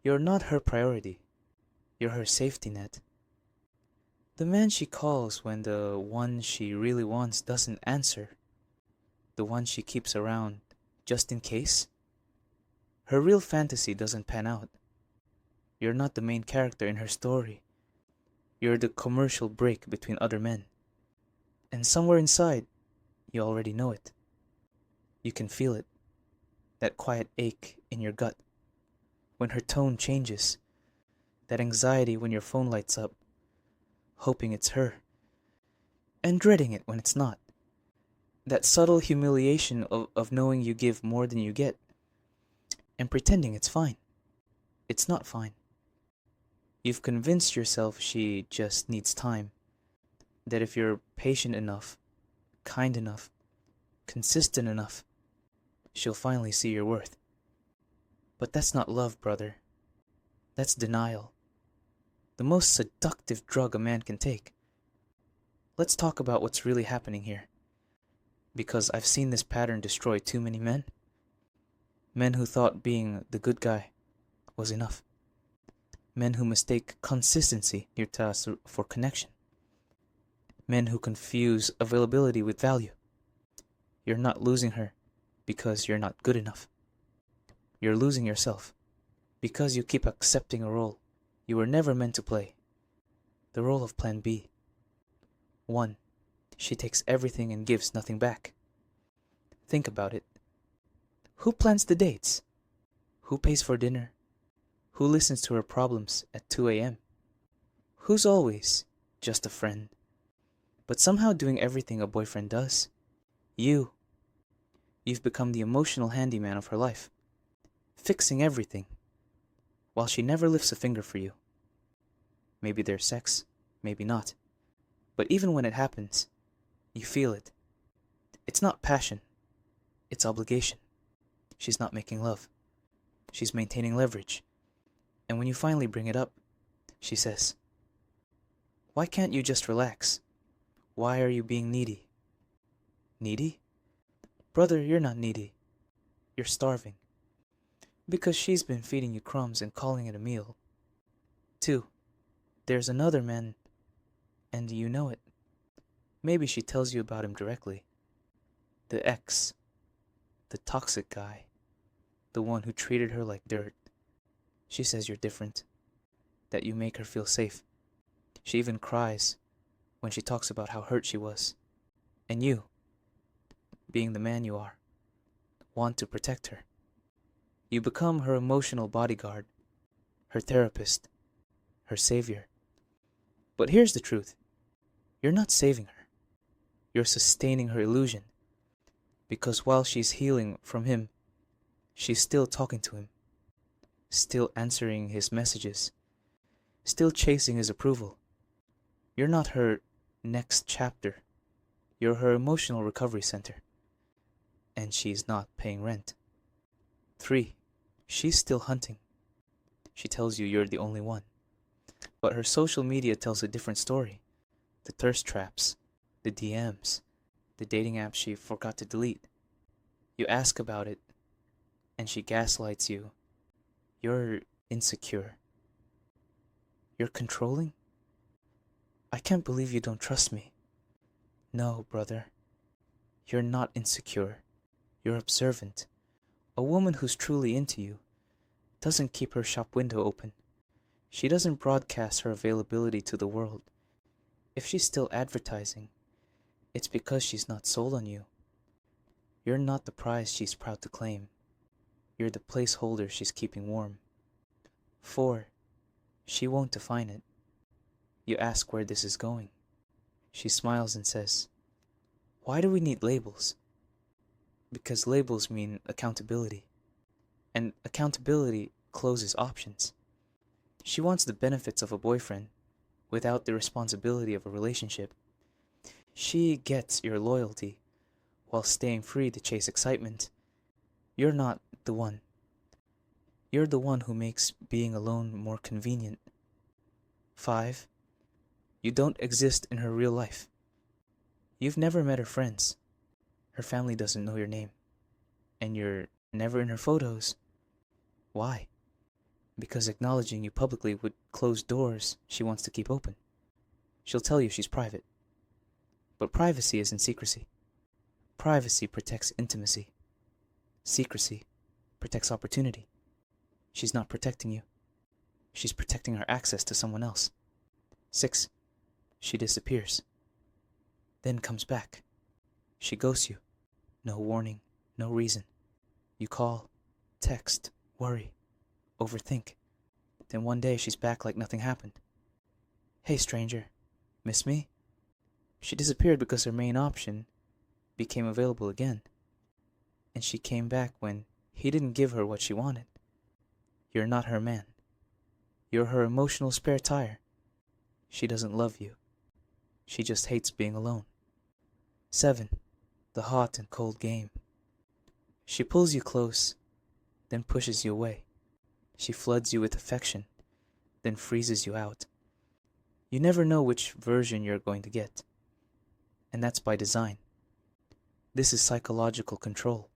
You're not her priority. You're her safety net. The man she calls when the one she really wants doesn't answer. The one she keeps around just in case. Her real fantasy doesn't pan out. You're not the main character in her story. You're the commercial break between other men. And somewhere inside, you already know it. You can feel it. That quiet ache in your gut when her tone changes. That anxiety when your phone lights up, hoping it's her, and dreading it when it's not. That subtle humiliation of knowing you give more than you get, and pretending it's fine. It's not fine. You've convinced yourself she just needs time, that if you're patient enough, kind enough, consistent enough, she'll finally see your worth. But that's not love, brother. That's denial. The most seductive drug a man can take. Let's talk about what's really happening here. Because I've seen this pattern destroy too many men. Men who thought being the good guy was enough. Men who mistake consistency for connection. Men who confuse availability with value. You're not losing her because you're not good enough. You're losing yourself because you keep accepting a role you were never meant to play. The role of Plan B. 1. She takes everything and gives nothing back. Think about it. Who plans the dates? Who pays for dinner? Who listens to her problems at 2 a.m.? Who's always just a friend, but somehow doing everything a boyfriend does? You. You've become the emotional handyman of her life, fixing everything, while she never lifts a finger for you. Maybe there's sex, maybe not. But even when it happens, you feel it. It's not passion, it's obligation. She's not making love. She's maintaining leverage. And when you finally bring it up, she says, "Why can't you just relax? Why are you being needy?" Needy? Brother, you're not needy. You're starving. Because she's been feeding you crumbs and calling it a meal. 2. There's another man, and you know it. Maybe she tells you about him directly. The ex. The toxic guy. The one who treated her like dirt. She says you're different. That you make her feel safe. She even cries when she talks about how hurt she was. And you, being the man you are, want to protect her. You become her emotional bodyguard, her therapist, her savior. But here's the truth. You're not saving her. You're sustaining her illusion. Because while she's healing from him, she's still talking to him, still answering his messages, still chasing his approval. You're not her next chapter. You're her emotional recovery center. And she's not paying rent. 3. She's still hunting. She tells you you're the only one. But her social media tells a different story. The thirst traps, the DMs, the dating apps she forgot to delete. You ask about it, and she gaslights you. You're insecure. You're controlling? I can't believe you don't trust me. No, brother. You're not insecure. You're observant. A woman who's truly into you doesn't keep her shop window open. She doesn't broadcast her availability to the world. If she's still advertising, it's because she's not sold on you. You're not the prize she's proud to claim. You're the placeholder she's keeping warm. 4. She won't define it. You ask where this is going. She smiles and says, "Why do we need labels?" Because labels mean accountability. And accountability closes options. She wants the benefits of a boyfriend without the responsibility of a relationship. She gets your loyalty while staying free to chase excitement. You're not the one. You're the one who makes being alone more convenient. 5. You don't exist in her real life. You've never met her friends. Her family doesn't know your name. And you're never in her photos. Why? because acknowledging you publicly would close doors she wants to keep open. She'll tell you she's private. But privacy isn't secrecy. Privacy protects intimacy. Secrecy protects opportunity. She's not protecting you. She's protecting her access to someone else. 6. She disappears. Then comes back. She ghosts you. No warning, no reason. You call, text, worry, overthink. Then one day she's back like nothing happened. Hey stranger, miss me? She disappeared because her main option became available again. And she came back when he didn't give her what she wanted. You're not her man. You're her emotional spare tire. She doesn't love you. She just hates being alone. 7. The hot and cold game. She pulls you close, then pushes you away. She floods you with affection, then freezes you out. You never know which version you're going to get. And that's by design. This is psychological control.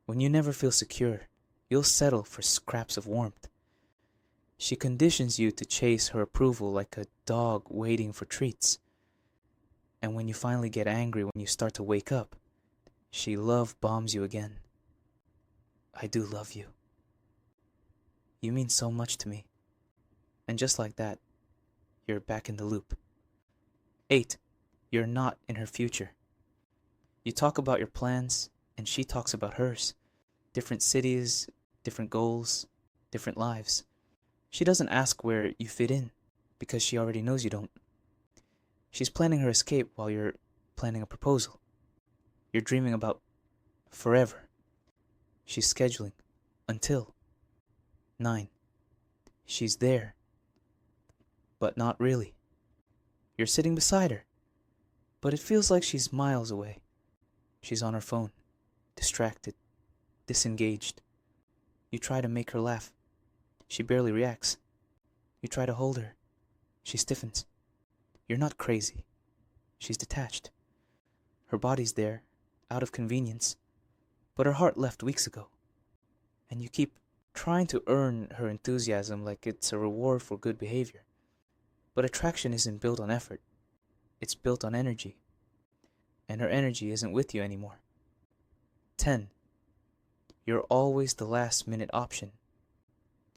When you never feel secure, you'll settle for scraps of warmth. She conditions you to chase her approval like a dog waiting for treats. And when you finally get angry, when you start to wake up, she love bombs you again. I do love you. You mean so much to me. And just like that, you're back in the loop. 8. You're not in her future. You talk about your plans, and she talks about hers. Different cities, different goals, different lives. She doesn't ask where you fit in, because she already knows you don't. She's planning her escape while you're planning a proposal. You're dreaming about forever. She's scheduling until. 9. She's there, but not really. You're sitting beside her, but it feels like she's miles away. She's on her phone, distracted, disengaged. You try to make her laugh. She barely reacts. You try to hold her. She stiffens. You're not crazy. She's detached. Her body's there, out of convenience, but her heart left weeks ago. And you keep trying to earn her enthusiasm like it's a reward for good behavior. But attraction isn't built on effort. It's built on energy. And her energy isn't with you anymore. 10. You're always the last minute option.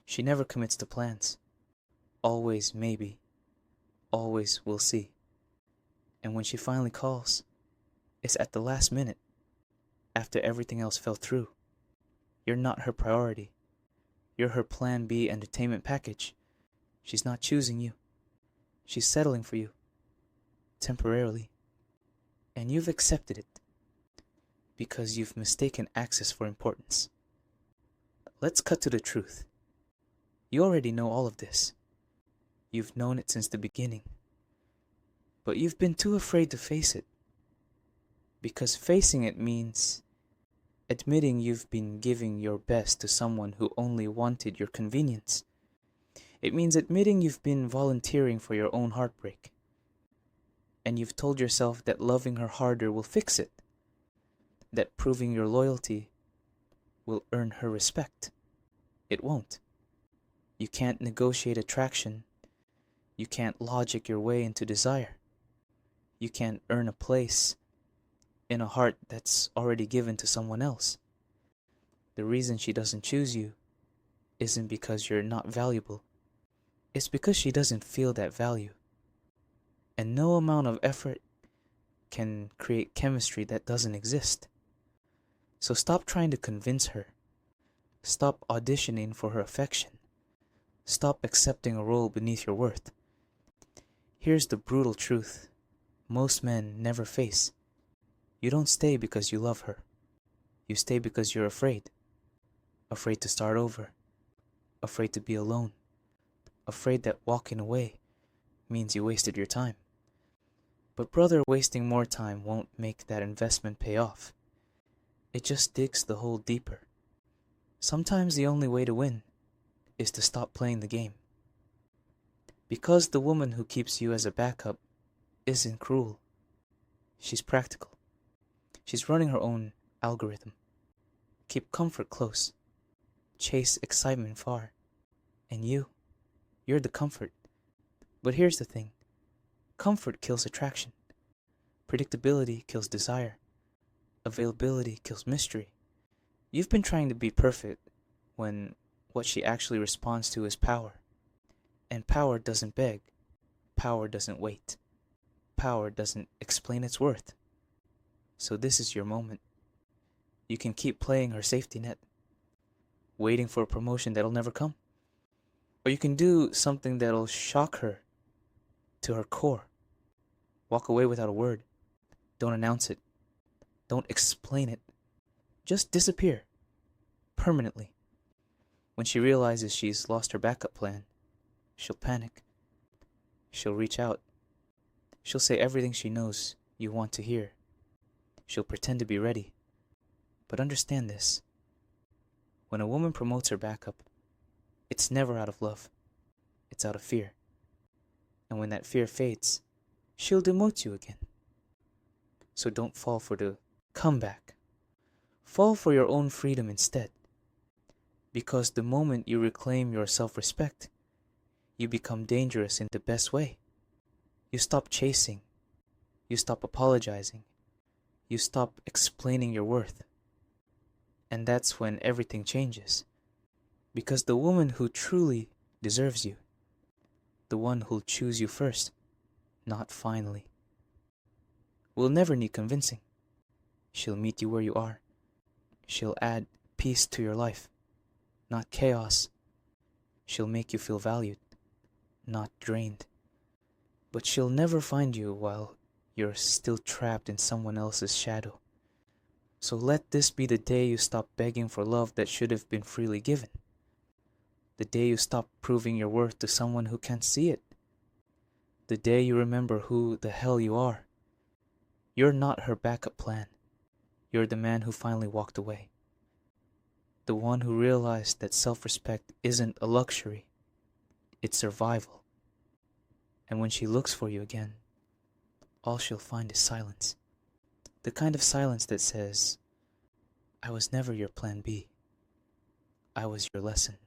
She never commits to plans. Always maybe. Always we'll see. And when she finally calls, it's at the last minute, after everything else fell through. You're not her priority. You're her plan B entertainment package. She's not choosing you. She's settling for you. Temporarily. And you've accepted it. Because you've mistaken access for importance. Let's cut to the truth. You already know all of this. You've known it since the beginning. But you've been too afraid to face it. Because facing it means admitting you've been giving your best to someone who only wanted your convenience. It means admitting you've been volunteering for your own heartbreak. And you've told yourself that loving her harder will fix it. That proving your loyalty will earn her respect. It won't. You can't negotiate attraction. You can't logic your way into desire. You can't earn a place in a heart that's already given to someone else. The reason she doesn't choose you isn't because you're not valuable. It's because she doesn't feel that value. And no amount of effort can create chemistry that doesn't exist. So stop trying to convince her. Stop auditioning for her affection. Stop accepting a role beneath your worth. Here's the brutal truth most men never face. You don't stay because you love her. You stay because you're afraid. Afraid to start over. Afraid to be alone. Afraid that walking away means you wasted your time. But brother, wasting more time won't make that investment pay off. It just digs the hole deeper. Sometimes the only way to win is to stop playing the game. Because the woman who keeps you as a backup isn't cruel. She's practical. She's running her own algorithm. Keep comfort close. Chase excitement far. And you're the comfort. But here's the thing. Comfort kills attraction. Predictability kills desire. Availability kills mystery. You've been trying to be perfect when what she actually responds to is power. And power doesn't beg. Power doesn't wait. Power doesn't explain its worth. So this is your moment. You can keep playing her safety net, waiting for a promotion that'll never come. Or you can do something that'll shock her to her core. Walk away without a word. Don't announce it. Don't explain it. Just disappear. Permanently. When she realizes she's lost her backup plan, she'll panic. She'll reach out. She'll say everything she knows you want to hear. She'll pretend to be ready. But understand this. When a woman promotes her backup, it's never out of love. It's out of fear. And when that fear fades, she'll demote you again. So don't fall for the comeback. Fall for your own freedom instead. Because the moment you reclaim your self-respect, you become dangerous in the best way. You stop chasing. You stop apologizing. You stop explaining your worth. And that's when everything changes. Because the woman who truly deserves you, the one who'll choose you first, not finally, will never need convincing. She'll meet you where you are. She'll add peace to your life, not chaos. She'll make you feel valued, not drained. But she'll never find you while you're still trapped in someone else's shadow. So let this be the day you stop begging for love that should have been freely given. The day you stop proving your worth to someone who can't see it. The day you remember who the hell you are. You're not her backup plan. You're the man who finally walked away. The one who realized that self-respect isn't a luxury. It's survival. And when she looks for you again, all she'll find is silence. The kind of silence that says, I was never your plan B. I was your lesson.